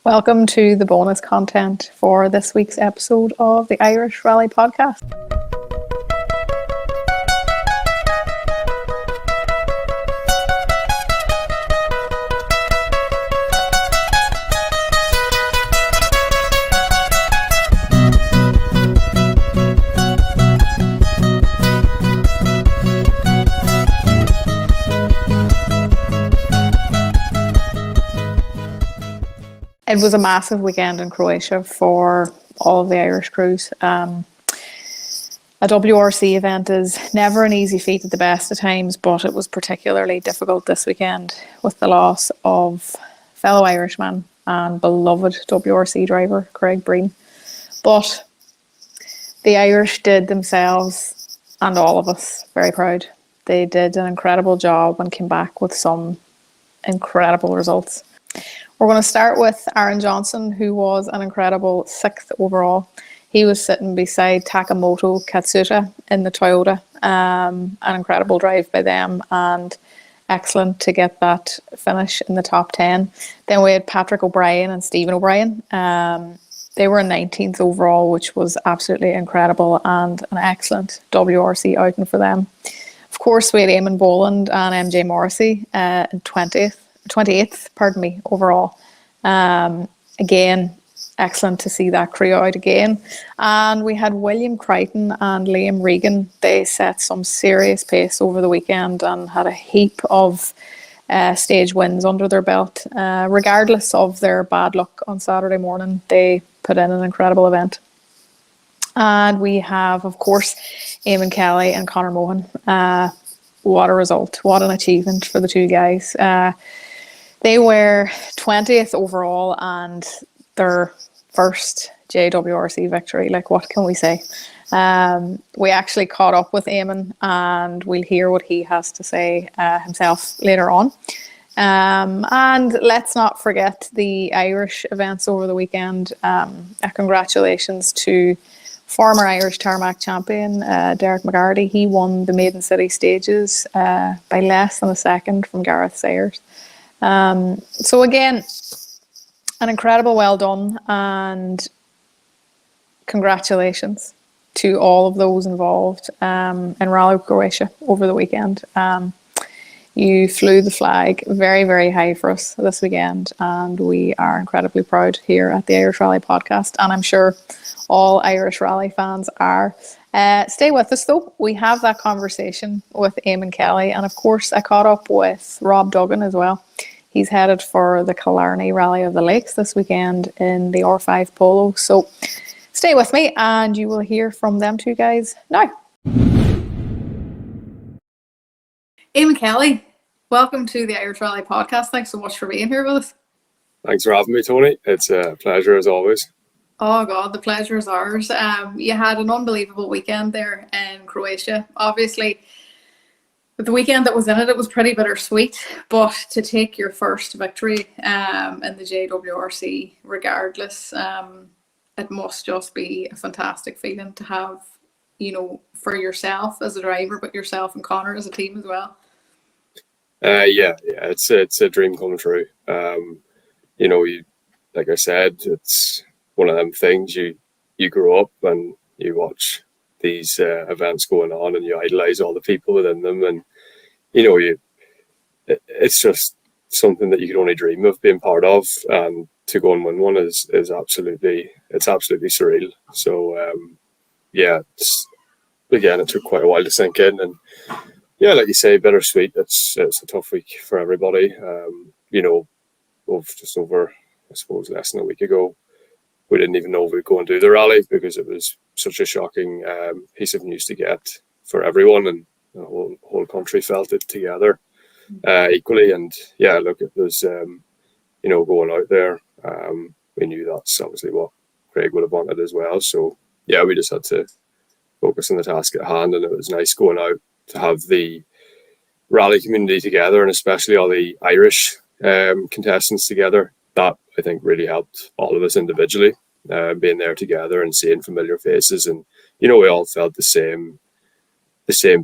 Welcome to the bonus content for this week's episode of the Irish Rally Podcast. It was a massive weekend in Croatia for all of the Irish crews. A JWRC event is never an easy feat at the best of times, but it was particularly difficult this weekend with the loss of fellow Irishman and beloved JWRC driver Craig Breen. But the Irish did themselves and all of us very proud. They did an incredible job and came back with some incredible results. We're going to start with Aaron Johnson, who was an incredible 6th overall. He was sitting beside Takamoto Katsuta in the Toyota. An incredible drive by them and excellent to get that finish in the top 10. Then we had Patrick O'Brien and Stephen O'Brien. They were in 19th overall, which was absolutely incredible and an excellent WRC outing for them. Of course, we had Eamonn Boland and MJ Morrissey in 28th overall. Again, excellent to see that crew out again. And we had William Crichton and Liam Regan. They set some serious pace over the weekend and had a heap of stage wins under their belt. Regardless of their bad luck on Saturday morning, they put in an incredible event. And we have, of course, Eamonn Kelly and Conor Mohan. What a result. What an achievement for the two guys. They were 20th overall and their first JWRC victory. Like, what can we say? We actually caught up with Eamonn and we'll hear what he has to say himself later on. And let's not forget the Irish events over the weekend. Congratulations to former Irish tarmac champion Derek McGarty. He won the Maiden City stages by less than a second from Gareth Sayers. So again, an incredible well done and congratulations to all of those involved in Rally Croatia over the weekend. You flew the flag very, very high for us this weekend and we are incredibly proud here at the Irish Rally Podcast, and I'm sure all Irish Rally fans are. Stay with us though. We have that conversation with Eamonn Kelly, and of course I caught up with Rob Dorgan as well. He's headed for the Killarney Rally of the Lakes this weekend in the R5 Polo. So stay with me and you will hear from them two guys now. Eamonn Kelly, welcome to the Irish Rally Podcast. Thanks so much for being here with us. Thanks for having me, Toni. It's a pleasure as always. Oh God, the pleasure is ours. You had an unbelievable weekend there in Croatia. Obviously, with the weekend that was in it, it was pretty bittersweet, but to take your first victory in the JWRC, regardless, it must just be a fantastic feeling to have, you know, for yourself as a driver, but yourself and Conor as a team as well. Yeah, it's a dream come true. You know, like I said, it's one of them things you grow up and you watch these events going on and you idolize all the people within them, and you know, it's just something that you could only dream of being part of, and to go and win one is absolutely surreal. So yeah, again, it took quite a while to sink in, and yeah, like you say, bittersweet. It's a tough week for everybody. You know, just over, I suppose, less than a week ago, we didn't even know we'd go and do the rally because it was such a shocking piece of news to get for everyone, and the whole country felt it together equally. And yeah, look, it was you know, going out there, we knew that's obviously what Craig would have wanted as well. So yeah, we just had to focus on the task at hand, and it was nice going out to have the rally community together, and especially all the Irish contestants together. That, I think, really helped all of us individually, being there together and seeing familiar faces, and you know, we all felt the same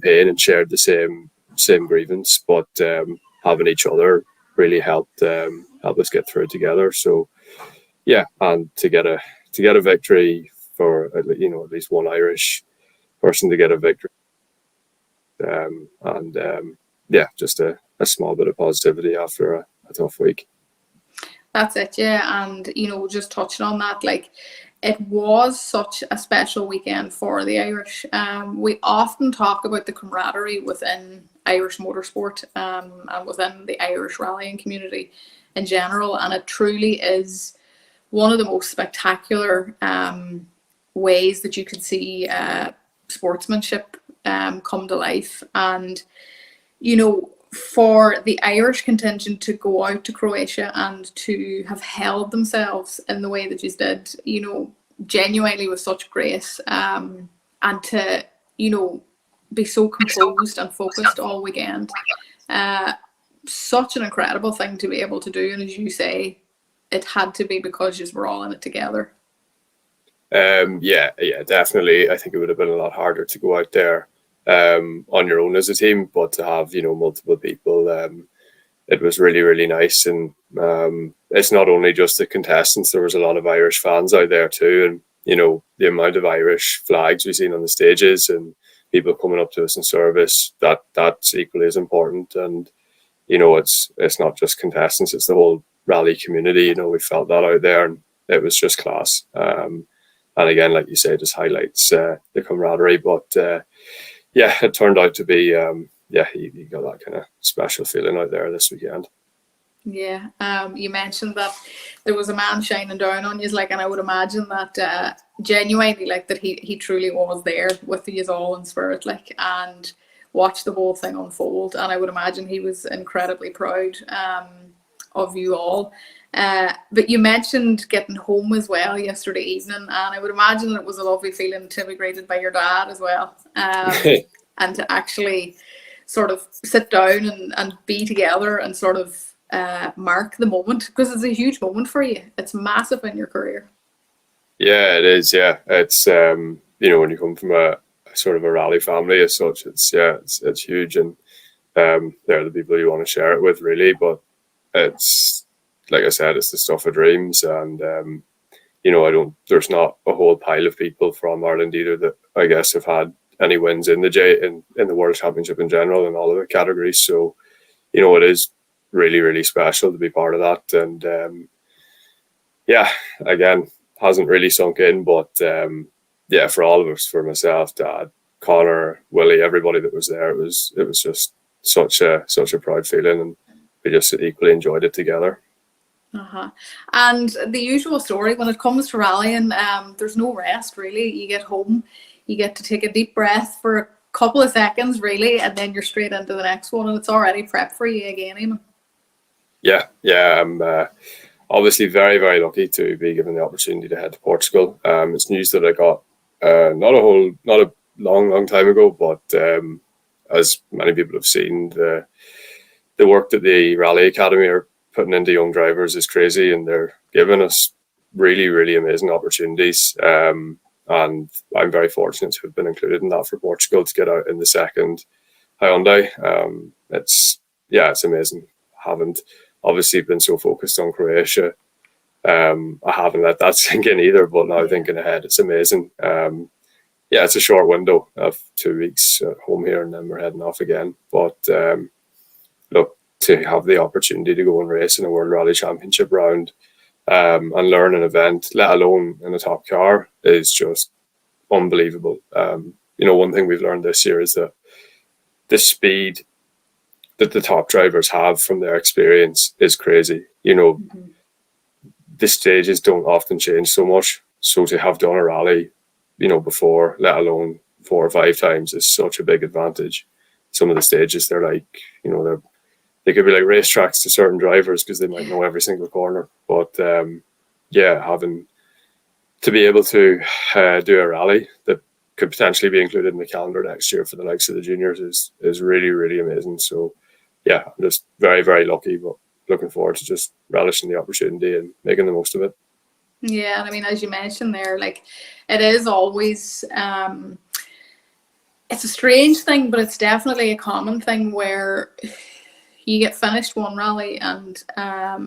pain and shared the same grievance, but having each other really helped us get through it together. So and to get a victory for at least one Irish person to get a victory, just a small bit of positivity after a tough week. That's it, yeah. And just touching on that, like, it was such a special weekend for the Irish. We often talk about the camaraderie within Irish motorsport and within the Irish rallying community in general, and it truly is one of the most spectacular ways that you can see sportsmanship come to life. And for the Irish contingent to go out to Croatia and to have held themselves in the way that you did, genuinely with such grace, and to, be so composed and focused all weekend. Such an incredible thing to be able to do. And as you say, it had to be because you were all in it together. Yeah, definitely. I think it would have been a lot harder to go out there on your own as a team, but to have multiple people, it was really, really nice. And it's not only just the contestants, there was a lot of Irish fans out there too, and the amount of Irish flags we've seen on the stages and people coming up to us in service, that's equally as important. And it's not just contestants, it's the whole rally community. We felt that out there, and it was just class. And again, like you say, just highlights the camaraderie. But it turned out to be, you got that kind of special feeling out there this weekend. Yeah, you mentioned that there was a man shining down on you, and I would imagine that genuinely, that he truly was there with you all in spirit, and watched the whole thing unfold. And I would imagine he was incredibly proud of you all. But you mentioned getting home as well yesterday evening, and I would imagine it was a lovely feeling to be greeted by your dad as well, and to actually sort of sit down and be together and sort of mark the moment, because it's a huge moment for you. It's massive in your career. Yeah, it is. Yeah, it's when you come from a sort of a rally family as such, it's huge, and they're the people you want to share it with, really. But it's, like I said, it's the stuff of dreams, and there's not a whole pile of people from Ireland either that I guess have had any wins in the World Championship in general in all of the categories. So it is really, really special to be part of that. And again, hasn't really sunk in, but for all of us, for myself, Dad, Connor, Willie, everybody that was there, it was just such a proud feeling, and we just equally enjoyed it together. And the usual story when it comes to rallying, there's no rest really. You get home, you get to take a deep breath for a couple of seconds really, and then you're straight into the next one, and it's already prepped for you again, Eamonn. I'm obviously very, very lucky to be given the opportunity to head to Portugal. It's news that I got not a long time ago, but as many people have seen, the work that the Rally Academy are putting into young drivers is crazy, and they're giving us really, really amazing opportunities. And I'm very fortunate to have been included in that for Portugal, to get out in the second Hyundai. It's amazing. I haven't obviously been so focused on Croatia. I haven't let that sink in either, but now thinking ahead, it's amazing. It's a short window of 2 weeks at home here, and then we're heading off again. But look, to have the opportunity to go and race in a World Rally Championship round and learn an event, let alone in a top car, is just unbelievable. One thing we've learned this year is that the speed that the top drivers have from their experience is crazy. The stages don't often change so much. So to have done a rally, before, let alone 4 or 5 times, is such a big advantage. Some of the stages, they're like, they could be like racetracks to certain drivers because they might know every single corner. But having to be able to do a rally that could potentially be included in the calendar next year for the likes of the juniors is really, really amazing. So I'm just very, very lucky, but looking forward to just relishing the opportunity and making the most of it. Yeah, and I mean, as you mentioned there, it is always it's a strange thing, but it's definitely a common thing where you get finished one rally and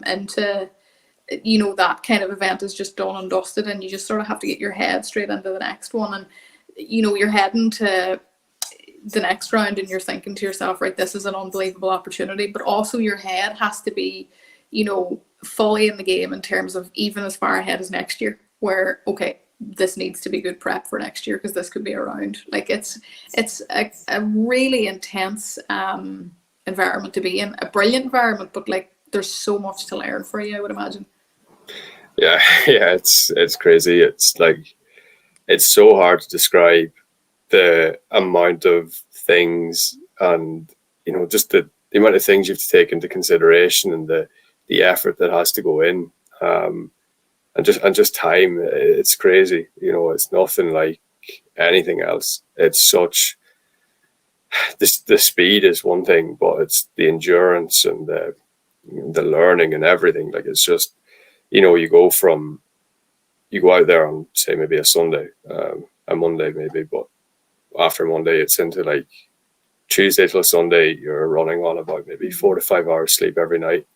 into you know, that kind of event is just done and dusted, and you just sort of have to get your head straight into the next one. And, you know, you're heading to the next round and you're thinking to yourself, right, this is an unbelievable opportunity, but also your head has to be, you know, fully in the game in terms of even as far ahead as next year, where, okay, this needs to be good prep for next year because this could be around. Like it's a really intense environment to be in, a brilliant environment, but like there's so much to learn for you, I would imagine. Yeah, it's crazy. It's like, it's so hard to describe the amount of things, and, you know, just the amount of things you have to take into consideration, and the effort that has to go in, and just time. It's crazy. You know, it's nothing like anything else. It's such, the speed is one thing, but it's the endurance and the learning and everything. Like, it's just, you know, you go out there on, say, maybe a Sunday, a Monday maybe, but after Monday it's into like Tuesday till Sunday, you're running on about maybe 4 to 5 hours sleep every night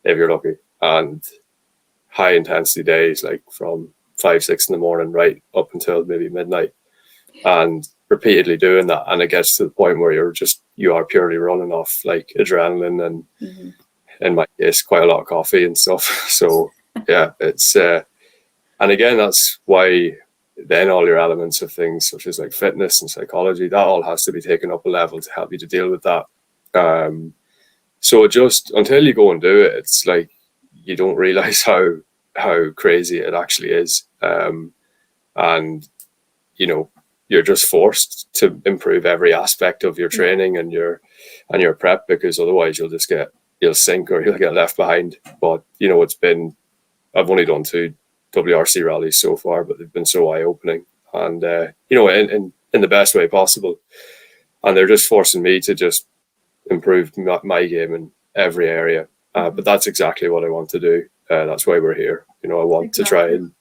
if you're lucky, and high intensity days, like from 5-6 in the morning right up until maybe midnight, and repeatedly doing that. And it gets to the point where you are purely running off like adrenaline and in my case quite a lot of coffee and stuff. So yeah, it's and again, that's why then all your elements of things such as like fitness and psychology, that all has to be taken up a level to help you to deal with that. So just until you go and do it, it's like you don't realize how crazy it actually is. And, you know, you're just forced to improve every aspect of your training and your prep, because otherwise you'll sink or you'll get left behind. But, you know, I've only done 2 WRC rallies so far, but they've been so eye-opening, and you know, in the best way possible. And they're just forcing me to just improve my game in every area. But that's exactly what I want to do. That's why we're here. You know, I want to try and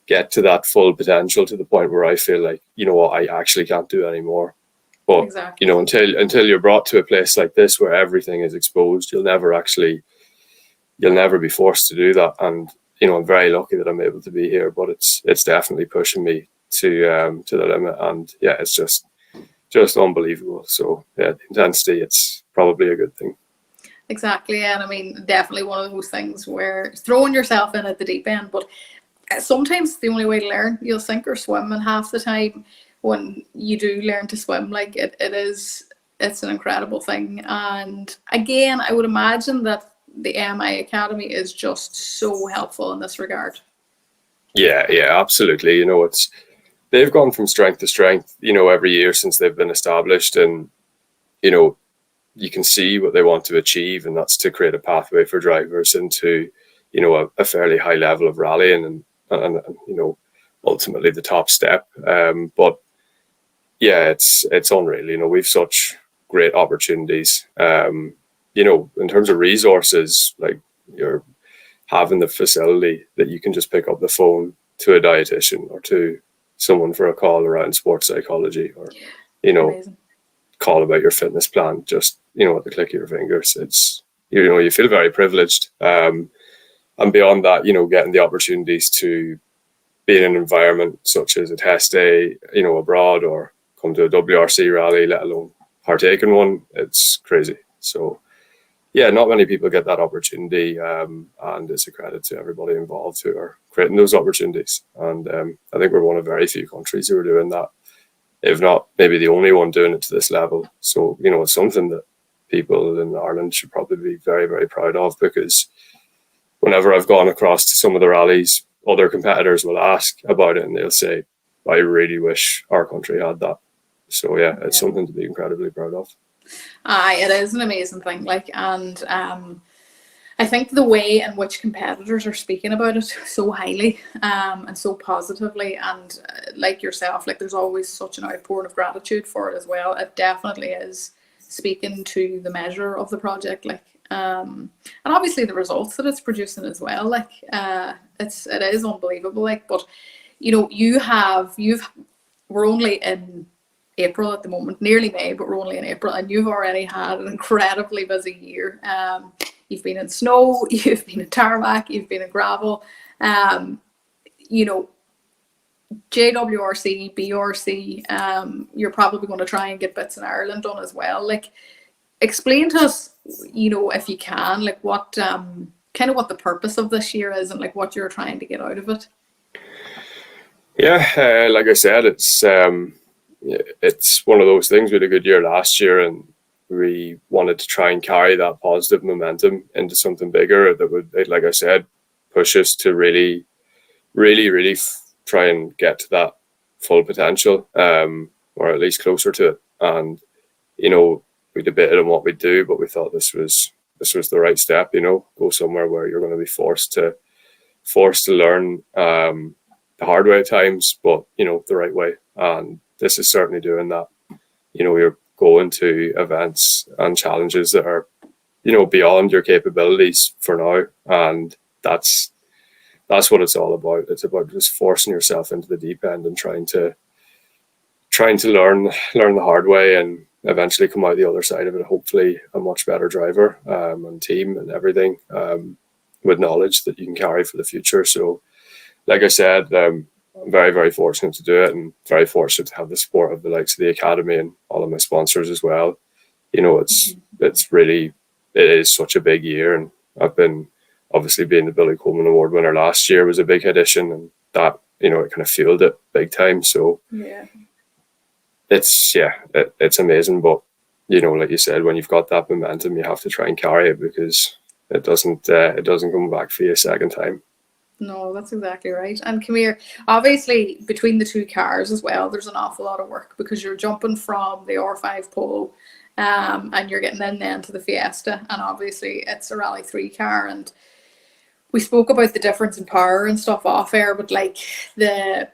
get to that full potential, to the point where I feel like, you know what, I actually can't do anymore. But you know, until you're brought to a place like this where everything is exposed, you'll never be forced to do that. And, you know, I'm very lucky that I'm able to be here, but it's definitely pushing me to the limit. And yeah, it's just unbelievable. So yeah, the intensity, it's probably a good thing. Exactly. And I mean, definitely one of those things where throwing yourself in at the deep end, but sometimes it's the only way to learn. You'll sink or swim, and half the time when you do learn to swim, like it's an incredible thing. And again, I would imagine that the AMI Academy is just so helpful in this regard. Yeah, absolutely. You know, they've gone from strength to strength, you know, every year since they've been established, and, you know, you can see what they want to achieve, and that's to create a pathway for drivers into, you know, a fairly high level of rallying and you know, ultimately the top step. But yeah, it's unreal. You know, we've such great opportunities. You know, in terms of resources, like you're having the facility that you can just pick up the phone to a dietitian or to someone for a call around sports psychology, or, you know, amazing. Call about your fitness plan, just, you know, at the click of your fingers. It's, you know, you feel very privileged. And beyond that, you know, getting the opportunities to be in an environment such as a test day, you know, abroad, or come to a WRC rally, let alone partake in one, it's crazy. So yeah, not many people get that opportunity, and it's a credit to everybody involved who are creating those opportunities. And I think we're one of very few countries who are doing that, if not maybe the only one doing it to this level. So, you know, it's something that people in Ireland should probably be very, very proud of, because whenever I've gone across to some of the rallies, other competitors will ask about it and they'll say, I really wish our country had that. So yeah, it's something to be incredibly proud of. It is an amazing thing. Like, and I think the way in which competitors are speaking about it so highly and so positively, and like yourself, like there's always such an outpouring of gratitude for it as well. It definitely is speaking to the measure of the project, like, and obviously the results that it's producing as well. Like, it is unbelievable. Like, but you know, we're only in April at the moment, nearly May, but we're only in April, and you've already had an incredibly busy year. you've been in snow, you've been in tarmac, you've been in gravel. You know, JWRC, BRC, you're probably going to try and get bits in Ireland done as well. Like, explain to us, you know, if you can, like what kind of what the purpose of this year is and like what you're trying to get out of it. Yeah, like I said, it's one of those things. We had a good year last year, and we wanted to try and carry that positive momentum into something bigger that would, like I said, push us to really try and get to that full potential, or at least closer to it. And you know, we debated on what we'd do, but we thought this was the right step. You know, go somewhere where you're going to be forced to learn the hard way at times, but you know, the right way. And this is certainly doing that. You know, you're going to events and challenges that are, you know, beyond your capabilities for now, and that's what it's all about. It's about just forcing yourself into the deep end and trying to learn the hard way, and eventually come out the other side of it, hopefully a much better driver, and team and everything, with knowledge that you can carry for the future. So like I said, I'm very, very fortunate to do it, and very fortunate to have the support of the likes of the Academy and all of my sponsors as well. You know, it is such a big year, and I've been, obviously being the Billy Coleman Award winner last year was a big addition, and that, you know, it kind of fueled it big time. So yeah, it's amazing. But you know, like you said, when you've got that momentum, you have to try and carry it, because it doesn't come back for you a second time. No, that's exactly right. And come here, obviously between the two cars as well, there's an awful lot of work, because you're jumping from the R5 Polo, and you're getting in then to the Fiesta, and obviously it's a Rally 3 car. And we spoke about the difference in power and stuff off air, but like the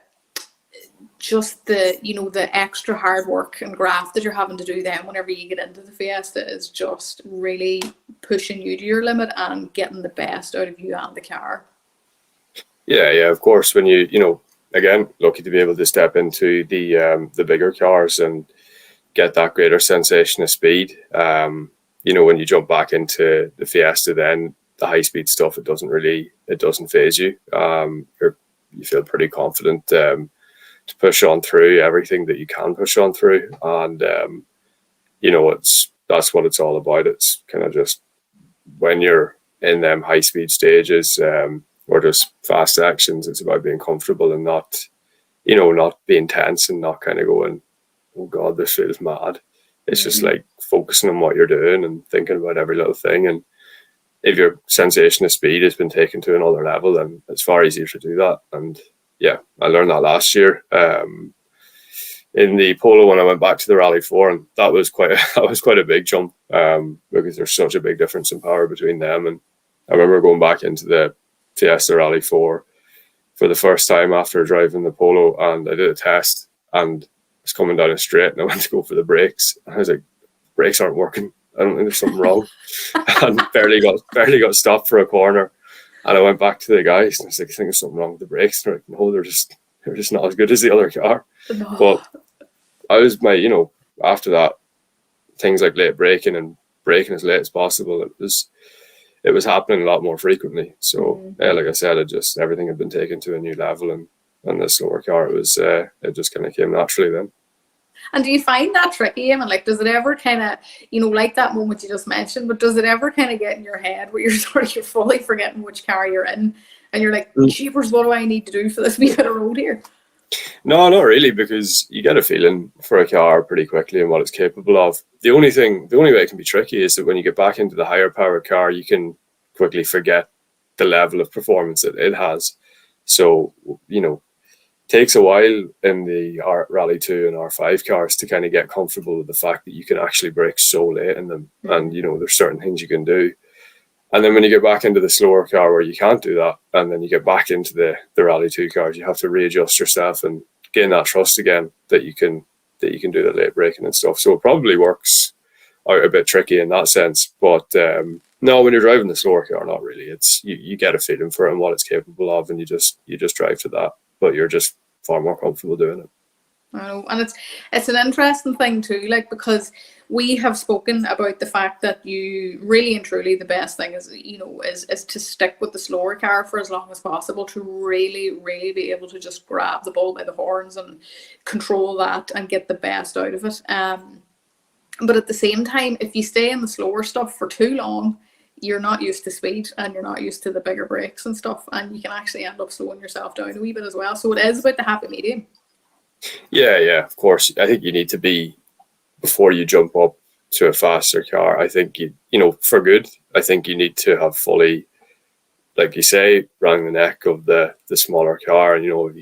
you know, the extra hard work and graft that you're having to do then whenever you get into the Fiesta is just really pushing you to your limit and getting the best out of you and the car. Yeah, of course. When you know, again, lucky to be able to step into the bigger cars and get that greater sensation of speed. You know, when you jump back into the Fiesta, then the high speed stuff, it doesn't phase you. You feel pretty confident to push on through everything that you can push on through, and you know, that's what it's all about. It's kind of just when you're in them high speed stages, or just fast actions, it's about being comfortable and not being tense and not kind of going, oh God, this feels mad. It's just like focusing on what you're doing and thinking about every little thing. And if your sensation of speed has been taken to another level, then it's far easier to do that. And yeah, I learned that last year in the Polo when I went back to the Rally 4, and that was quite a big jump, because there's such a big difference in power between them. And I remember going back into the Fiesta Rally 4 for the first time after driving the Polo, and I did a test, and I was coming down a straight, and I went to go for the brakes, and I was like, brakes aren't working. I don't think there's something wrong. And barely got stopped for a corner. And I went back to the guys and I was like, I think there's something wrong with the brakes. And they're like, no, they're just not as good as the other car. No. But I was after that, things like late braking and braking as late as possible, it was happening a lot more frequently. So yeah, like I said, everything had been taken to a new level, and the slower car, it just kind of came naturally then. And do you find that tricky? I mean, like, does it ever kind of, like that moment you just mentioned, but does it ever kind of get in your head where you're fully forgetting which car you're in, and you're like, jeepers, what do I need to do for this wee bit of road here? No, not really, because you get a feeling for a car pretty quickly and what it's capable of. The only way it can be tricky is that when you get back into the higher powered car, you can quickly forget the level of performance that it has. So, takes a while in the Rally 2 and R5 cars to kind of get comfortable with the fact that you can actually brake so late in them, and there's certain things you can do. And then when you get back into the slower car where you can't do that, and then you get back into the Rally 2 cars, you have to readjust yourself and gain that trust again that you can do the late braking and stuff. So it probably works out a bit tricky in that sense. But no, when you're driving the slower car, not really. It's you get a feeling for it and what it's capable of, and you just drive to that. But you're just far more comfortable doing it. I know. And it's an interesting thing too, like, because we have spoken about the fact that you really and truly, the best thing is, you know, is to stick with the slower car for as long as possible, to really, really be able to just grab the bull by the horns and control that and get the best out of it. But at the same time, if you stay in the slower stuff for too long, you're not used to speed and you're not used to the bigger brakes and stuff, and you can actually end up slowing yourself down a wee bit as well. So it is about the happy medium. Yeah, of course. I think you need to be, before you jump up to a faster car, I think you know, for good, I think you need to have fully, like you say, rang the neck of the smaller car. And, you know, if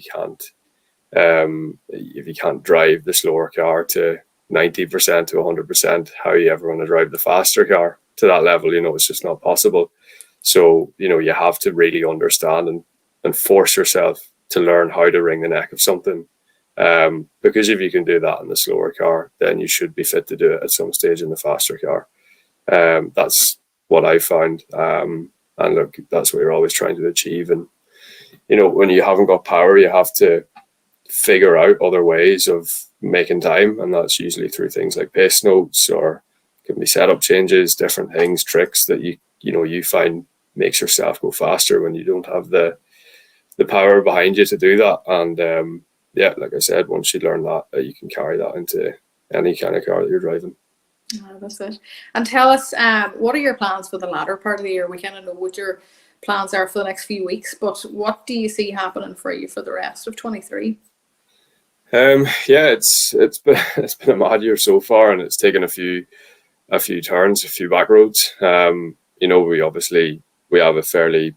you can't drive the slower car to 90% to 100%, how are you ever going to drive the faster car to that level? You know, it's just not possible. So, you know, you have to really understand and force yourself to learn how to wring the neck of something. Because if you can do that in the slower car, then you should be fit to do it at some stage in the faster car. That's what I found. And look, that's what you're always trying to achieve. And, you know, when you haven't got power, you have to figure out other ways of making time. And that's usually through things like pace notes, or can be setup changes, different things, tricks that you find makes yourself go faster when you don't have the power behind you to do that. And, yeah, like I said, once you learn that, you can carry that into any kind of car that you're driving. That's it. And tell us, what are your plans for the latter part of the year? We kind of know what your plans are for the next few weeks, but what do you see happening for you for the rest of 23? Yeah, it's been a mad year so far, and it's taken a few turns, a few back roads. You know, we have a fairly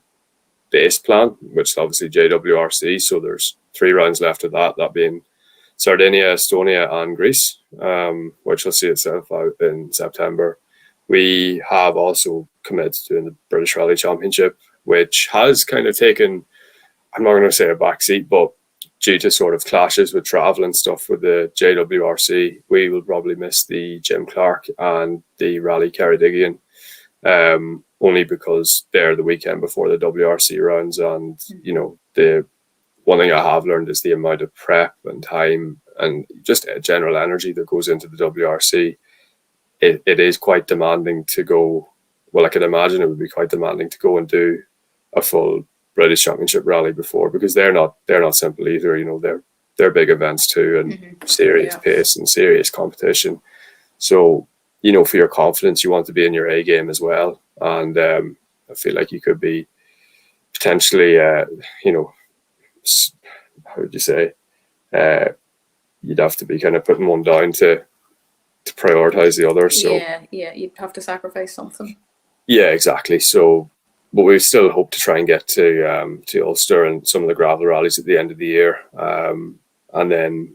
base plan, which is obviously JWRC. So there's 3 rounds left of that being Sardinia, Estonia, and Greece, which will see itself out in September. We have also committed to doing the British Rally Championship, which has kind of taken, I'm not going to say a backseat, but due to sort of clashes with travel and stuff with the JWRC, we will probably miss the Jim Clark and the Rally Ceredigion. Only because they're the weekend before the WRC rounds, and you know, the one thing I have learned is the amount of prep and time and just general energy that goes into the WRC. It is quite demanding to go. Well, I can imagine it would be quite demanding to go and do a full British Championship rally before, because they're not simple either. You know, they're big events too, and serious pace and serious competition. So, you know, for your confidence, you want to be in your A game as well. And I feel like you could be potentially, you know, how would you say? You'd have to be kind of putting one down to prioritize the other. So yeah, you'd have to sacrifice something. Yeah, exactly. So, but we still hope to try and get to Ulster and some of the gravel rallies at the end of the year, and then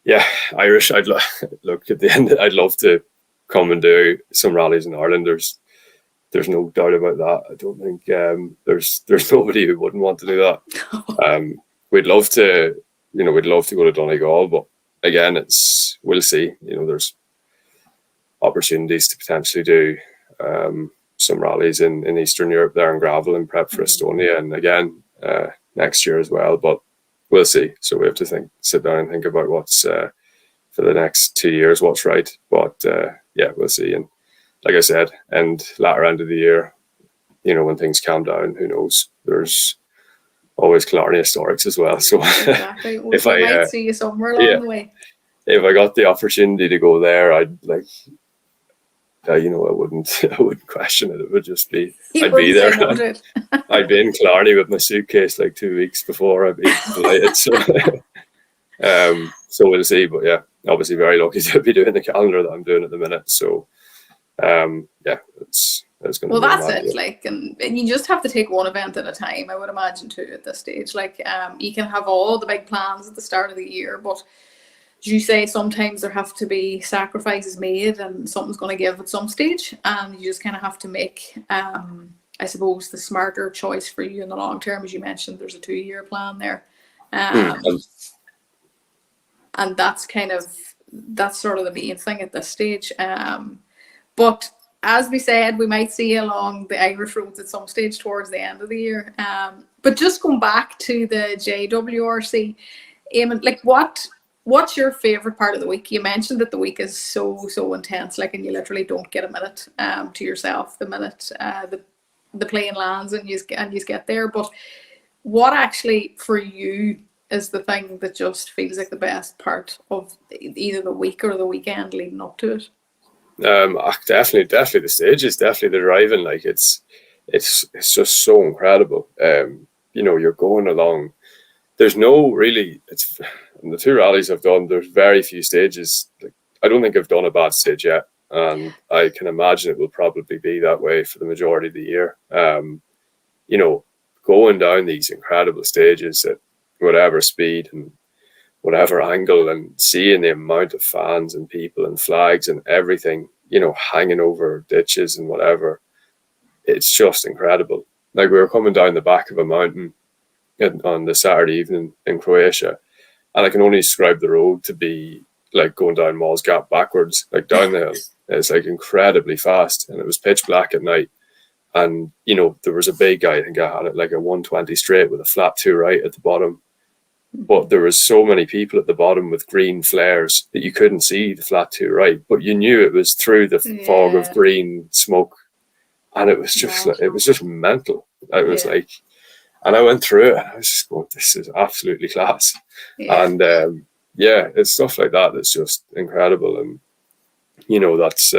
yeah, Irish. Look at the end. I'd love to come and do some rallies in Ireland. There's no doubt about that. I don't think there's nobody who wouldn't want to do that. We'd love to go to Donegal, but again, we'll see. You know, there's opportunities to potentially do some rallies in Eastern Europe there in gravel and prep for Estonia, and again next year as well. But we'll see. So we have to sit down and think about what's for the next 2 years, what's right. But yeah, we'll see. And like I said, latter end of the year, you know, when things calm down, who knows? There's always Killarney Historics as well. So exactly. Well, if I might see you somewhere along the way. If I got the opportunity to go there, I'd you know, I wouldn't question it. It would just be, I'd be there. I'd be in Killarney with my suitcase like 2 weeks before. I'd be delighted. So we'll see. But yeah, obviously very lucky to be doing the calendar that I'm doing at the minute. So yeah, it's going to be. Well, that's it. Like, and you just have to take one event at a time, I would imagine too at this stage. Like, you can have all the big plans at the start of the year, but as you say, sometimes there have to be sacrifices made, and something's going to give at some stage, and you just kind of have to make, I suppose, the smarter choice for you in the long term. As you mentioned, there's a 2-year plan there, and that's sort of the main thing at this stage. But as we said, we might see you along the Irish roads at some stage towards the end of the year. But just going back to the JWRC, Eamonn, like what what's your favourite part of the week? You mentioned that the week is so intense, like, and you literally don't get a minute to yourself the minute the plane lands and you get there. But what actually for you is the thing that just feels like the best part of either the week or the weekend leading up to it? Definitely the stages, definitely the driving. Like it's just so incredible. You're going along. There's no really. It's the 2 rallies I've done. There's very few stages. Like, I don't think I've done a bad stage yet, and I can imagine it will probably be that way for the majority of the year. Going down these incredible stages at whatever speed and whatever angle, and seeing the amount of fans and people and flags and everything, hanging over ditches and whatever, it's just incredible. Like, we were coming down the back of a mountain on the Saturday evening in Croatia, and I can only describe the road to be like going down Mall's Gap backwards, like down the hill. It's like incredibly fast, and it was pitch black at night. And, there was a big guy, I think I had it like a 120 straight with a flat 2 right at the bottom. But there was so many people at the bottom with green flares that you couldn't see the flat 2 right, but you knew it was through the fog of green smoke. And it was just mental. It was like, and I went through it and I was just going, this is absolutely class. Yeah. And it's stuff like that that's just incredible. And, that's,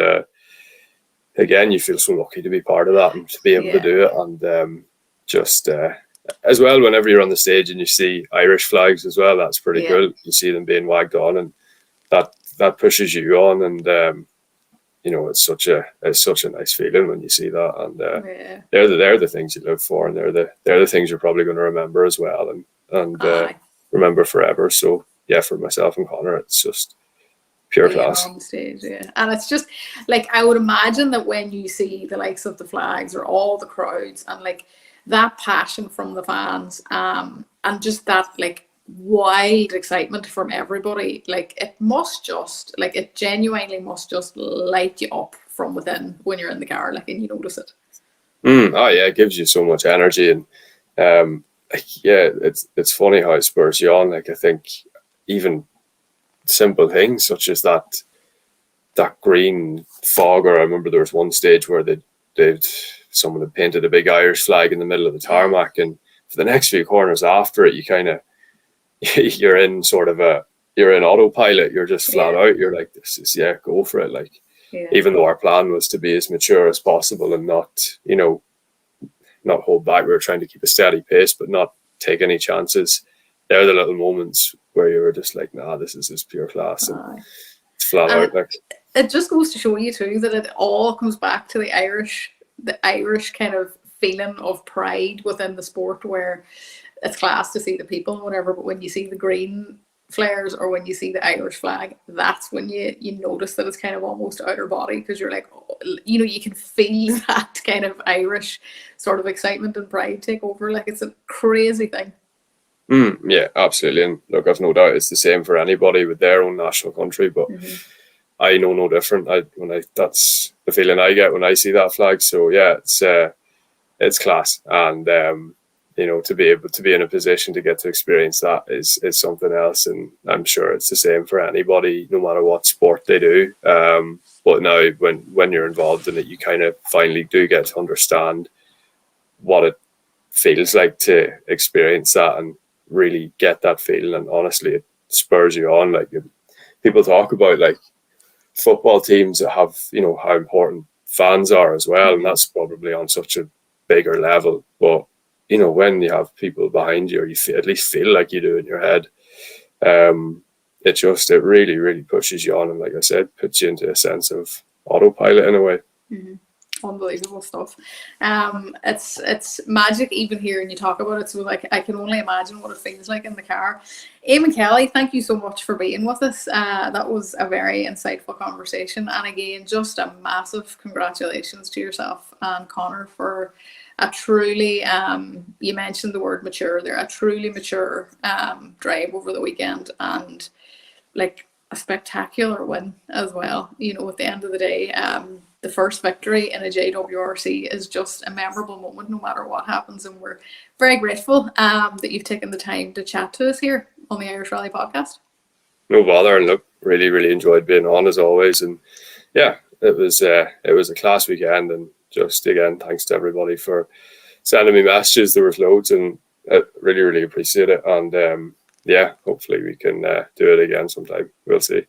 again, you feel so lucky to be part of that and to be able to do it. And as well, whenever you're on the stage and you see Irish flags as well, that's pretty cool. You see them being wagged on, and that pushes you on. And it's such a nice feeling when you see that. And they're the things you live for, and they're the things you're probably going to remember as well, and remember forever. So for myself and Connor, it's just pure class on the stage. And it's just like, I would imagine that when you see the likes of the flags or all the crowds and like that passion from the fans, and just that like wide excitement from everybody, like it genuinely must just light you up from within when you're in the car, like, and you notice it. It gives you so much energy. And it's funny how it spurs you on. Like, I think even simple things such as that green fog, or I remember there was one stage where someone had painted a big Irish flag in the middle of the tarmac, and for the next few corners after it, you kind of you're in autopilot. You're just flat out. You're like, this is go for it. Like, even though our plan was to be as mature as possible and not hold back, we were trying to keep a steady pace but not take any chances. They're the little moments where you were just like, nah, this is just pure class, and it's flat out. Like, it just goes to show you too that it all comes back to the Irish kind of feeling of pride within the sport, where it's class to see the people and whatever, but when you see the green flares or when you see the Irish flag, that's when you notice that it's kind of almost outer body, because you're like, you can feel that kind of Irish sort of excitement and pride take over. Like, it's a crazy thing. Yeah, absolutely. And look, I've no doubt it's the same for anybody with their own national country, but I know no different. That's the feeling I get when I see that flag. So it's class, and to be able to be in a position to get to experience that is something else. And I'm sure it's the same for anybody, no matter what sport they do. But now, when you're involved in it, you kind of finally do get to understand what it feels like to experience that and really get that feeling. And honestly, it spurs you on. Like, people talk about like football teams that have how important fans are as well, and that's probably on such a bigger level. But when you have people behind you, or you at least feel like you do in your head, it really, really pushes you on, and like I said, puts you into a sense of autopilot in a way. Unbelievable stuff. It's magic even hearing you talk about it. So like, I can only imagine what it feels like in the car. Eamonn Kelly, thank you so much for being with us. That was a very insightful conversation, and again, just a massive congratulations to yourself and Connor for a truly, you mentioned the word mature there, a truly mature drive over the weekend, and like a spectacular win as well. At the end of the day, the first victory in a JWRC is just a memorable moment no matter what happens, and we're very grateful that you've taken the time to chat to us here on the Irish Rally Podcast. No bother, and look, really enjoyed being on as always, and yeah, it was a class weekend, and just again, thanks to everybody for sending me messages. There was loads, and I really appreciate it, and yeah, hopefully we can do it again sometime. We'll see.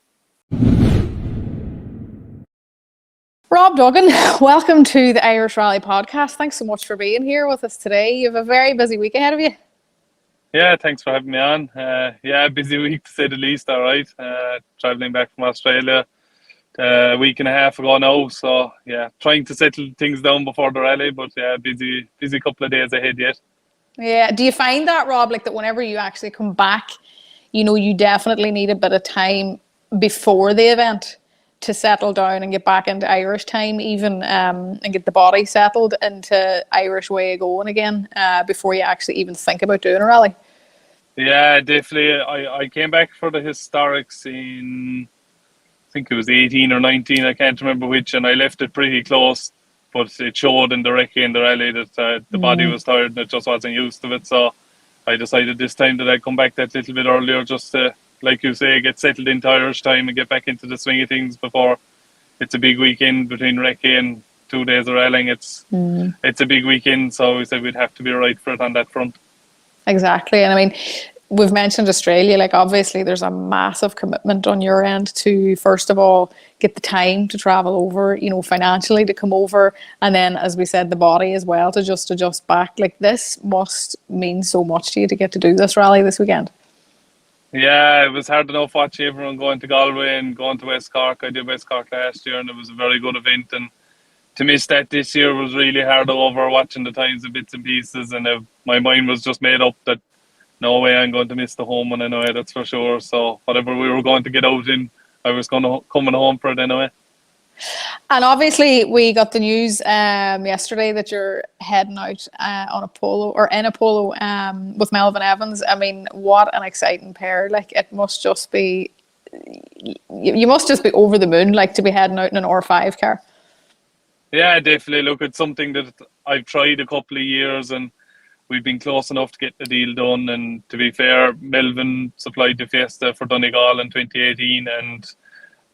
Rob Dorgan, welcome to the Irish Rally podcast. Thanks so much for being here with us today. You have a very busy week ahead of you. Yeah, thanks for having me on. Busy week to say the least. All right, traveling back from Australia a week and a half ago now. So yeah, trying to settle things down before the rally, but yeah, busy couple of days ahead yet. Yeah, do you find that, Rob, like that whenever you actually come back, you definitely need a bit of time before the event to settle down and get back into Irish time even, and get the body settled into Irish way of going again, before you actually even think about doing a rally? Yeah, definitely. I came back for the historics in, I think it was 18 or 19, I can't remember which, and I left it pretty close, but it showed in the recce and the rally that the body was tired and it just wasn't used to it. So I decided this time that I'd come back that little bit earlier just to, like you say, get settled into Irish time and get back into the swing of things before it's a big weekend between recce and 2 days of rallying. It's a big weekend, so we said we'd have to be right for it on that front. Exactly. And I mean, we've mentioned Australia, like obviously there's a massive commitment on your end to, first of all, get the time to travel over, financially to come over. And then, as we said, the body as well to just adjust back. Like this must mean so much to you to get to do this rally this weekend. Yeah, it was hard enough watching everyone going to Galway and going to West Cork. I did West Cork last year and it was a very good event. And to miss that this year was really hard over watching the times of bits and pieces. And my mind was just made up that no way I'm going to miss the home one anyway, that's for sure. So whatever we were going to get out in, I was coming home for it anyway. And obviously we got the news yesterday that you're heading out on a polo or in a polo with Melvyn Evans. I mean, what an exciting pair. Like it must just be, you must just be over the moon, like to be heading out in an R5 car. Yeah, definitely. Look, it's something that I've tried a couple of years and we've been close enough to get the deal done. And to be fair, Melvyn supplied the Fiesta for Donegal in 2018 and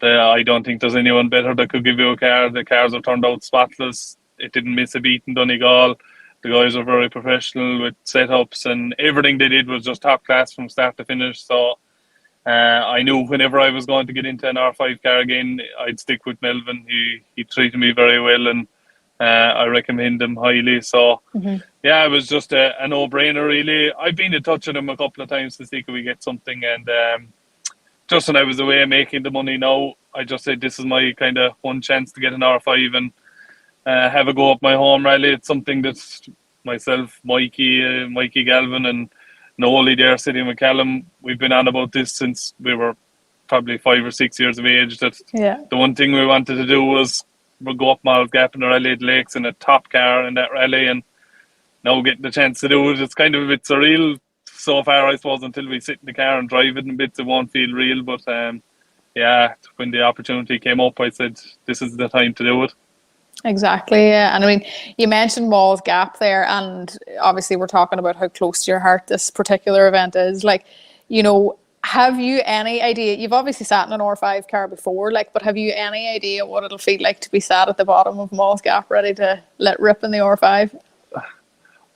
I don't think there's anyone better that could give you a car. The cars have turned out spotless. It didn't miss a beat in Donegal. The guys are very professional with setups and everything they did was just top class from start to finish. So I knew whenever I was going to get into an R5 car again, I'd stick with Melvyn. He treated me very well and I recommend him highly. So yeah, it was just a no-brainer really. I've been in touch with him a couple of times to see if we get something, and just when I was away making the money now, I just said this is my kind of one chance to get an R5 and have a go at my home rally. It's something that myself, Mikey Galvin and Noel there sitting with Callum, we've been on about this since we were probably 5 or 6 years of age, that the one thing we wanted to do was go up Miles Gap in the Rally at Lakes in a top car in that rally, and now getting the chance to do it, it's kind of a bit surreal so far, I suppose, until we sit in the car and drive it in bits. It won't feel real, but yeah, when the opportunity came up, I said this is the time to do it. Exactly, yeah. And I mean, you mentioned Malls Gap there, and obviously we're talking about how close to your heart this particular event is. Like, have you any idea? You've obviously sat in an R5 car before, but have you any idea what it'll feel like to be sat at the bottom of Malls Gap ready to let rip in the R5?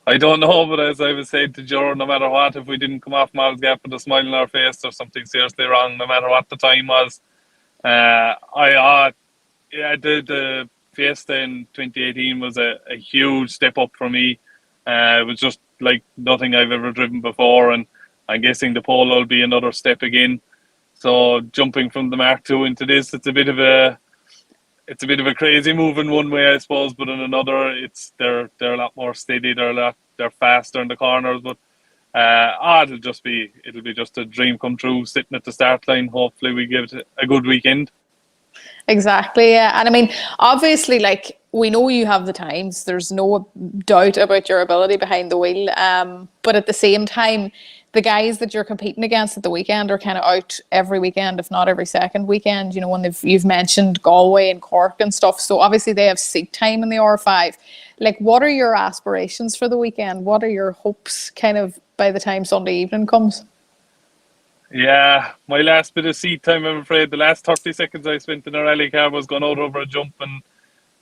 I don't know, but as I was saying to Joe, no matter what, if we didn't come off Malls Gap with a smile on our face, there's something seriously wrong, no matter what the time was. The Fiesta in 2018 was a huge step up for me. It was just like nothing I've ever driven before, and I'm guessing the Polo will be another step again. So jumping from the Mark II into this, it's a bit of a crazy move in one way, I suppose, but in another, they're a lot more steady. They're faster in the corners, but it'll be just a dream come true sitting at the start line. Hopefully, we give it a good weekend. Exactly, yeah. And I mean, obviously, we know you have the times. There's no doubt about your ability behind the wheel. But at the same time, the guys that you're competing against at the weekend are kind of out every weekend, if not every second weekend. When you've mentioned Galway and Cork and stuff. So obviously they have seat time in the R5. What are your aspirations for the weekend? What are your hopes kind of by the time Sunday evening comes? Yeah, my last bit of seat time, I'm afraid, the last 30 seconds I spent in a rally car was going out over a jump and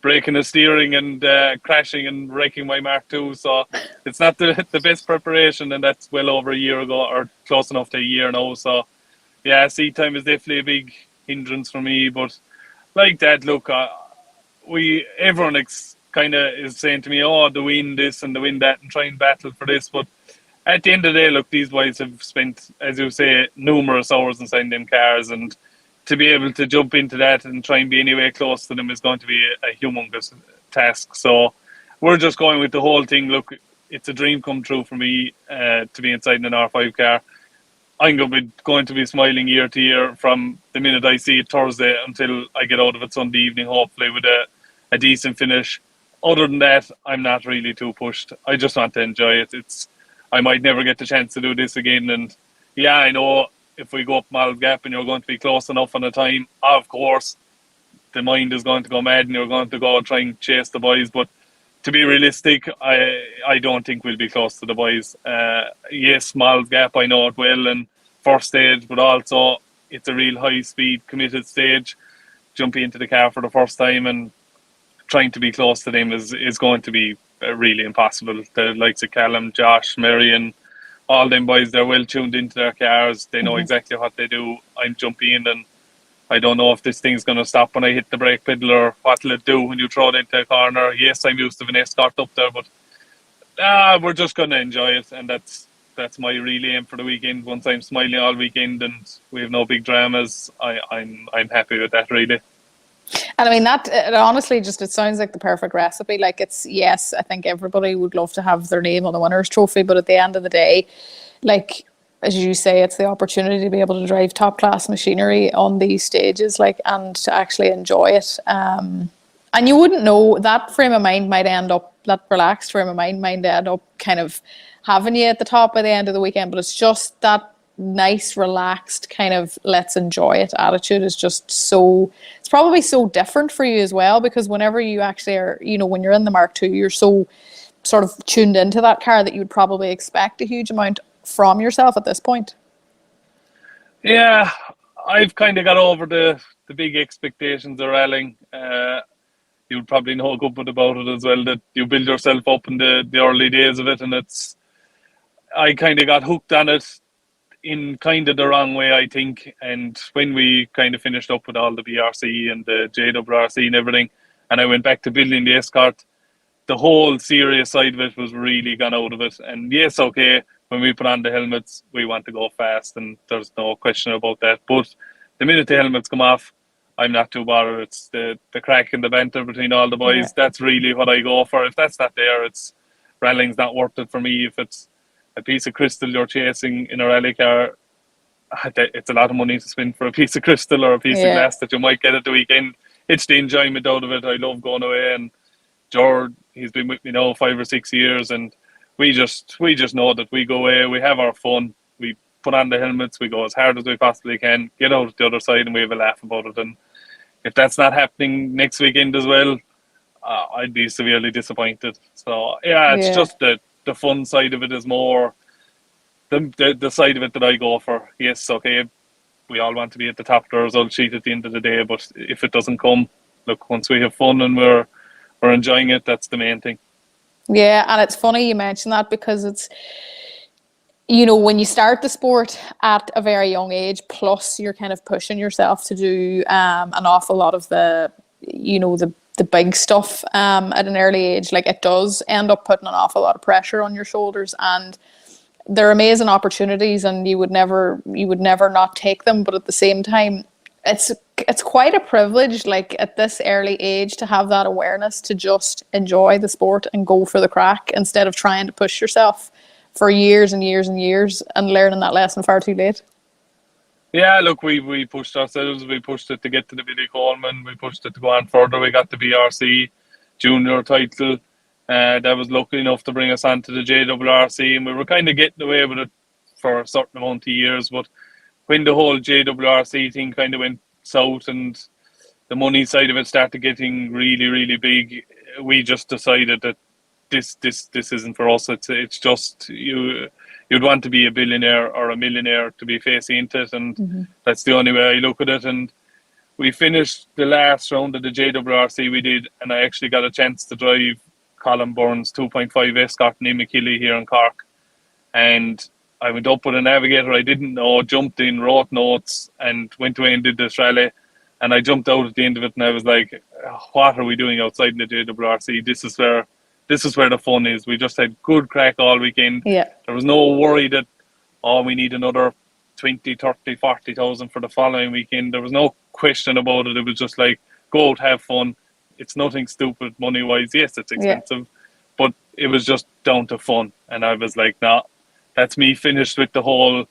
breaking the steering and crashing and wrecking my Mark II. So it's not the best preparation, and that's well over a year ago, or close enough to a year now. So yeah, seat time is definitely a big hindrance for me. But like that, look, everyone kind of is saying to me, "Oh, the win this and the win that," and try and battle for this. But at the end of the day, look, these boys have spent, as you say, numerous hours inside them cars, and to be able to jump into that and try and be anywhere close to them is going to be a humongous task. So we're just going with the whole thing. Look, it's a dream come true for me to be inside an R5 car. I'm going to be smiling year to year from the minute I see it Thursday until I get out of it Sunday evening, hopefully with a decent finish. Other than that, I'm not really too pushed. I just want to enjoy it. I might never get the chance to do this again. And yeah, I know if we go up Malv Gap and you're going to be close enough on the time, of course, the mind is going to go mad and you're going to go try and chase the boys. But to be realistic, I don't think we'll be close to the boys. Yes, Malv Gap, I know it well, and first stage, but also it's a real high-speed, committed stage. Jumping into the car for the first time and trying to be close to them is going to be really impossible. The likes of Callum, Josh, Marion, all them boys, they're well tuned into their cars. They know exactly what they do. I'm jumping in and I don't know if this thing's going to stop when I hit the brake pedal or what will it do when you throw it into a corner. Yes, I'm used to an escort up there, but we're just going to enjoy it. And that's my real aim for the weekend. Once I'm smiling all weekend and we have no big dramas, I'm happy with that, really. And I mean, that it honestly just, it sounds like the perfect recipe. Like, it's, yes, I think everybody would love to have their name on the winner's trophy, but at the end of the day, like, as you say, it's the opportunity to be able to drive top class machinery on these stages, like, and to actually enjoy it. And you wouldn't know, that frame of mind might end up, that relaxed frame of mind might end up kind of having you at the top by the end of the weekend, but it's just that nice, relaxed kind of let's enjoy it attitude is just so, it's probably so different for you as well, because whenever you actually are, you know, when you're in the Mark II, you're so sort of tuned into that car that you would probably expect a huge amount from yourself at this point. Yeah, I've kind of got over the big expectations of rallying. You'd probably know a good bit about it as well, that you build yourself up in the early days of it, and I kind of got hooked on it in kind of the wrong way, I think. And when we kind of finished up with all the BRC and the JWRC and everything, and I went back to building the escort, the whole serious side of it was really gone out of it. And yes, okay, when we put on the helmets, we want to go fast, and there's no question about that. But the minute the helmets come off, I'm not too bothered. It's the crack and the banter between all the boys. Yeah. That's really what I go for. If that's not there, rallying's not worth it for me. If it's a piece of crystal you're chasing in a rally car, it's a lot of money to spend for a piece of crystal or a piece of glass that you might get at the weekend. It's the enjoyment out of it. I love going away, and George, he's been with me now 5 or 6 years, and we just know that we go away, we have our fun, we put on the helmets, we go as hard as we possibly can, get out the other side, and we have a laugh about it. And if that's not happening next weekend as well, I'd be severely disappointed. So it's just the fun side of it is more the side of it that I go for. Yes, okay, we all want to be at the top of the result sheet at the end of the day, but if it doesn't come, look, once we have fun and we're enjoying it, that's the main thing. Yeah, and it's funny you mention that, because it's, you know, when you start the sport at a very young age, plus you're kind of pushing yourself to do an awful lot of the, you know, the big stuff at an early age, like, it does end up putting an awful lot of pressure on your shoulders, and they're amazing opportunities, and you would never not take them. But at the same time, it's quite a privilege, like, at this early age, to have that awareness to just enjoy the sport and go for the crack, instead of trying to push yourself for years and years and years and learning that lesson far too late. Yeah, look, we pushed ourselves. We pushed it to get to the Billy Coleman. We pushed it to go on further. We got the BRC junior title. That was lucky enough to bring us on to the JWRC, and we were kind of getting away with it for a certain amount of years. But when the whole JWRC thing kind of went south and the money side of it started getting really, really big, we just decided that this isn't for us. It's just you you'd want to be a billionaire or a millionaire to be facing into it, and that's the only way I look at it. And we finished the last round of the JWRC we did, and I actually got a chance to drive Colin Byrne's 2.5 Escort and Eamonn Kelly here in Cork. And I went up with a navigator I didn't know, jumped in, wrote notes, and went away and did this rally. And I jumped out at the end of it, and I was like, what are we doing outside in the JWRC? This is where the fun is. We just had good crack all weekend. Yeah. There was no worry that, we need another 20, 30, 40,000 for the following weekend. There was no question about it. It was just like, go out, have fun. It's nothing stupid money-wise. Yes, it's expensive, but it was just down to fun. And I was like, nah, that's me finished with the whole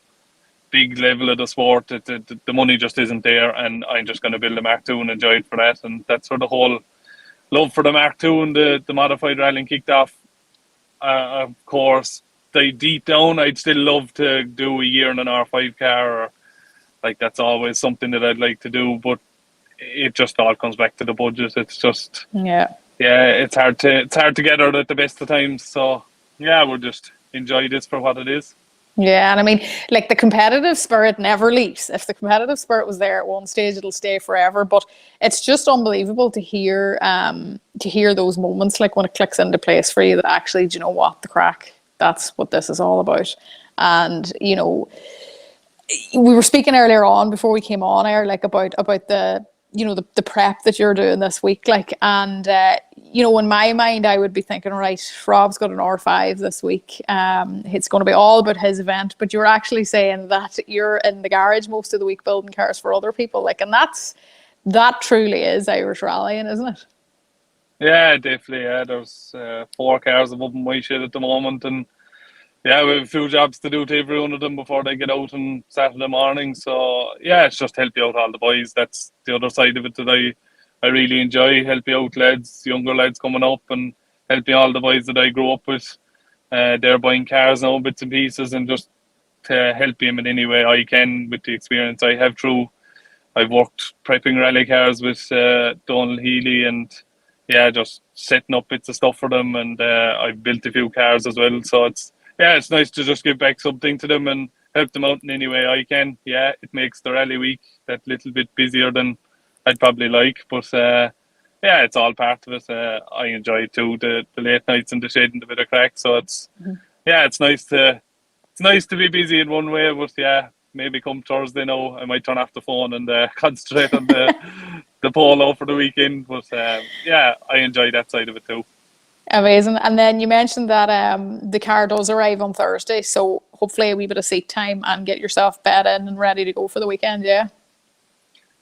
big level of the sport. The money just isn't there, and I'm just going to build a Mark II and enjoy it for that. And that's where the whole love for the Mark II and the modified rallying kicked off. Of course, deep down, I'd still love to do a year in an R5 car, or like that's always something that I'd like to do, but it just all comes back to the budget. It's just it's hard to get out at the best of times. So we'll just enjoy this for what it is. Yeah, and I mean, like, the competitive spirit never leaves. If the competitive spirit was there at one stage, it'll stay forever. But it's just unbelievable to hear those moments, like when it clicks into place for you, that actually, do you know what, the crack, that's what this is all about. And, you know, we were speaking earlier on before we came on air, like about the, you know, the prep that you're doing this week, like, and you know, in my mind, I would be thinking, right, Rob's got an R5 this week. It's going to be all about his event, but you're actually saying that you're in the garage most of the week building cars for other people, like, and that truly is Irish rallying, isn't it? Yeah, definitely. Yeah, there's 4 cars above my shed at the moment, and we have a few jobs to do to every one of them before they get out on Saturday morning. So it's just help you out all the boys. That's the other side of it that I really enjoy. Help you out lads, younger lads coming up, and helping all the boys that I grew up with. They're buying cars now, bits and pieces, and just to help them in any way I can with the experience I have through. I've worked prepping rally cars with Donald Healy, and just setting up bits of stuff for them, and I've built a few cars as well. So it's nice to just give back something to them and help them out in any way I can. Yeah, it makes the rally week that little bit busier than I'd probably like, but it's all part of it. I enjoy it too, the late nights in the shed and the bit of crack. So it's it's nice to be busy in one way, but maybe come Thursday now I might turn off the phone and concentrate on the polo for the weekend. But I enjoy that side of it too. Amazing. And then you mentioned that the car does arrive on Thursday, so hopefully a wee bit of seat time and get yourself bed in and ready to go for the weekend.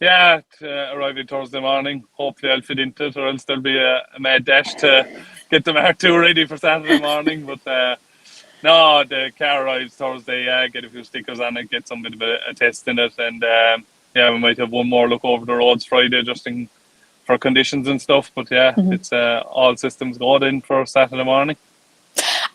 Arriving Thursday morning. Hopefully I'll fit into it, or else there'll be a mad dash to get the Mark II ready for Saturday morning. But no, the car arrives Thursday. Get a few stickers on it, get some bit of a test in it, and we might have one more look over the roads Friday just for conditions and stuff. But it's all systems go in for Saturday morning.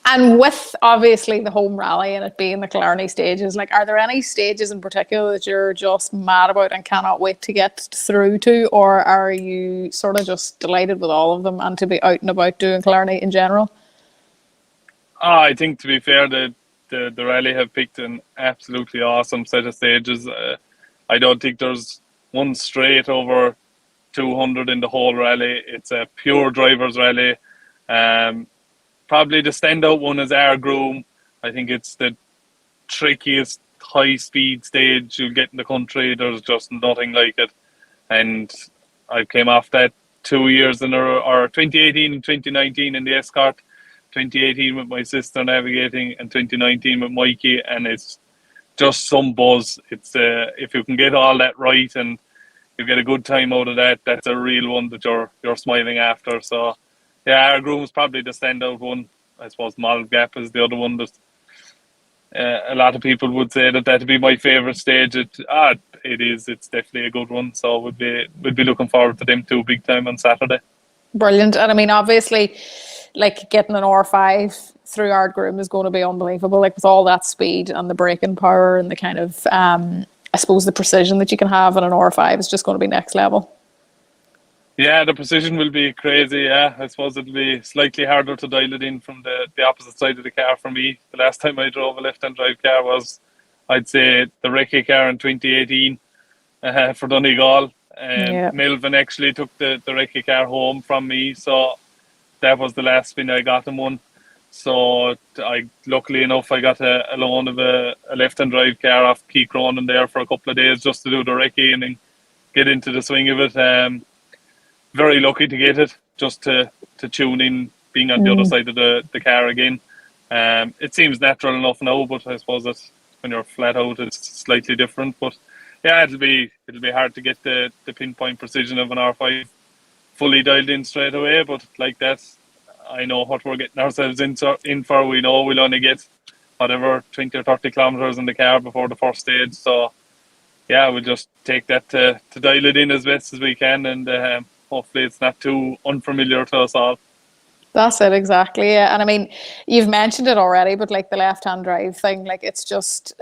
And with obviously the home rally and it being the Killarney stages, like, are there any stages in particular that you're just mad about and cannot wait to get through to, or are you sort of just delighted with all of them and to be out and about doing Killarney in general? I think, to be fair, the rally have picked an absolutely awesome set of stages. I don't think there's one straight over 200 in the whole rally. It's a pure driver's rally. Probably the standout one is our Groom. I think it's the trickiest high-speed stage you'll get in the country. There's just nothing like it. And I came off that 2 years in or 2018 and 2019 in the Escort. 2018 with my sister navigating, and 2019 with Mikey, and it's just some buzz. It's if you can get all that right and you get a good time out of that, that's a real one that you're smiling after. So our Groom's probably the standout one. I suppose Malv Gap is the other one that a lot of people would say that'd be my favourite stage. It is. It's definitely a good one. So we'd be looking forward to them too big time on Saturday. Brilliant. And I mean, obviously, like, getting an R5 through Ard Groom is going to be unbelievable. Like, with all that speed and the braking power and the kind of I suppose the precision that you can have in an R5 is just going to be next level. Yeah, the precision will be crazy. Yeah, I suppose it'll be slightly harder to dial it in from the opposite side of the car for me. The last time I drove a left-hand drive car was, I'd say, the Recce car in 2018 for Donegal. Yeah. Melvyn actually took the Recce car home from me, so that was the last spin I got him one. So luckily enough, I got a loan of a left-hand drive car off Key Cronin there for a couple of days just to do the Recce and then get into the swing of it. Very lucky to get it, just to tune in, being on the other side of the car again. It seems natural enough now, but I suppose that when you're flat out, it's slightly different. But yeah, it'll be hard to get the pinpoint precision of an R5 fully dialed in straight away. But like that, I know what we're getting ourselves in for. We know we'll only get whatever 20 or 30 kilometres in the car before the first stage. So yeah, we'll just take that to dial it in as best as we can, and hopefully it's not too unfamiliar to us all. That's it, exactly. Yeah. And I mean, you've mentioned it already, but like the left-hand drive thing, like it's just,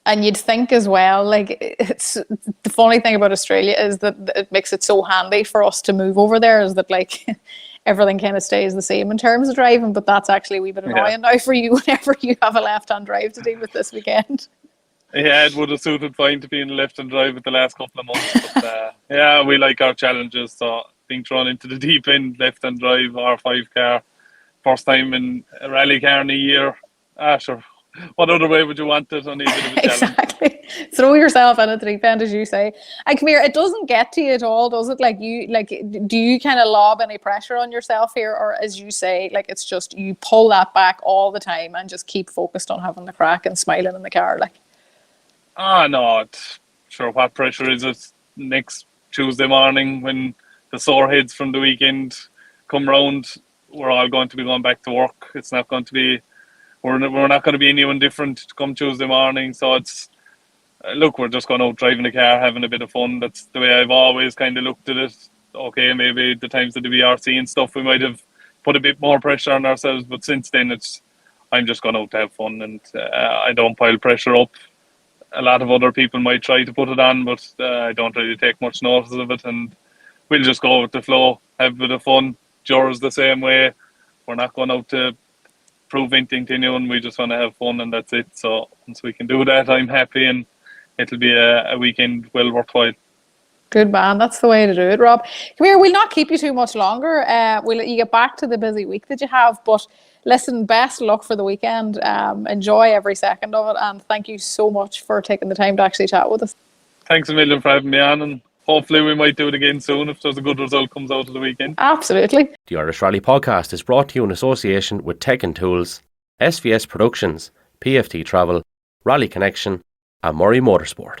and you'd think as well, like it's the funny thing about Australia is that it makes it so handy for us to move over there, is that like everything kind of stays the same in terms of driving, but that's actually a wee bit annoying now for you whenever you have a left-hand drive to deal with this weekend. Yeah, it would have suited fine to be in the left-hand drive with the last couple of months. But yeah, we like our challenges. So being thrown into the deep end, left-hand drive, R5 car, first time in a rally car in a year. Sure. What other way would you want it? Only a bit of a challenge. Exactly. Throw yourself in at the deep end, as you say. And come here, it doesn't get to you at all, does it? Do you kind of lob any pressure on yourself here, or as you say, like it's just you pull that back all the time and just keep focused on having the crack and smiling in the car, like? No, sure. What pressure is it next Tuesday morning when the sore heads from the weekend come round? We're all going to be going back to work. It's not going to be. We're not going to be anyone different come Tuesday morning. So it's look, we're just going out driving the car, having a bit of fun. That's the way I've always kind of looked at it. Okay, maybe the times of the WRC and stuff, we might have put a bit more pressure on ourselves, but since then I'm just going out to have fun, and I don't pile pressure up. A lot of other people might try to put it on, but I don't really take much notice of it, and we'll just go with the flow, have a bit of fun. JWR's the same way. We're not going out to prove anything to anyone. We just want to have fun, and that's it. So once we can do that, I'm happy, and it'll be a weekend well worthwhile. Good man, that's the way to do it, Rob. Come here, we'll not keep you too much longer. We'll let you get back to the busy week that you have, but listen, best luck for the weekend. Enjoy every second of it, and thank you so much for taking the time to actually chat with us. Thanks a million for having me on, and hopefully we might do it again soon if there's a good result comes out of the weekend. Absolutely. The Irish Rally Podcast is brought to you in association with Tech and Tools, SVS Productions, PFT Travel, Rally Connection and Murray Motorsport.